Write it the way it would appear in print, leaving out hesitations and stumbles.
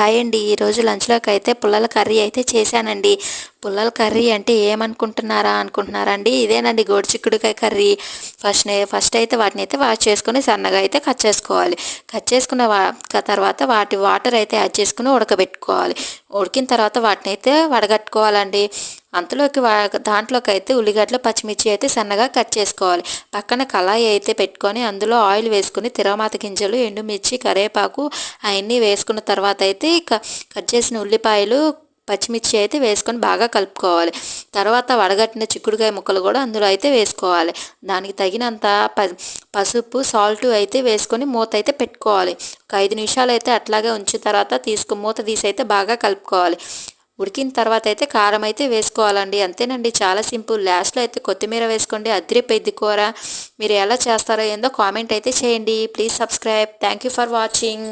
Hi అండి. ఈరోజు లంచ్లోకి అయితే పుల్లల కర్రీ అయితే చేశానండి. పుల్లల కర్రీ అంటే అనుకుంటున్నారా అండి? ఇదేనండి గోరుచిక్కుడుకాయ కర్రీ. ఫస్ట్ అయితే వాటిని అయితే వాష్ చేసుకొని సన్నగా అయితే కట్ చేసుకోవాలి. కట్ చేసుకున్న తర్వాత వాటి వాటర్ అయితే యాడ్ చేసుకుని ఉడకబెట్టుకోవాలి. ఉడికిన తర్వాత వాటిని అయితే వడగట్టుకోవాలండి. అంతలోకి దాంట్లోకి అయితే ఉల్లిగడ్డలు పచ్చిమిర్చి అయితే సన్నగా కట్ చేసుకోవాలి. పక్కన కళాయి అయితే పెట్టుకొని అందులో ఆయిల్ వేసుకుని తిరగమాత గింజలు, ఎండుమిర్చి, కరివేపాకు అవన్నీ వేసుకున్న తర్వాత అయితే కట్ చేసిన ఉల్లిపాయలు, పచ్చిమిర్చి అయితే వేసుకొని బాగా కలుపుకోవాలి. తర్వాత వడగట్టిన చిక్కుడుకాయ ముక్కలు కూడా అందులో అయితే వేసుకోవాలి. దానికి తగినంత పసుపు, సాల్ట్ అయితే వేసుకొని మూత అయితే పెట్టుకోవాలి. ఒక 5 నిమిషాలు అయితే అట్లాగే ఉంచిన తర్వాత మూత తీసి అయితే బాగా కలుపుకోవాలి. ఉడికిన తర్వాత అయితే కారం అయితే వేసుకోవాలండి. అంతేనండి, చాలా సింపుల్. లాస్ట్లో అయితే కొత్తిమీర వేసుకోండి, అదిరిపోయిద్ది కూర. మీరు ఎలా చేస్తారో ఏందో కామెంట్ అయితే చేయండి. Please subscribe. Thank you for watching.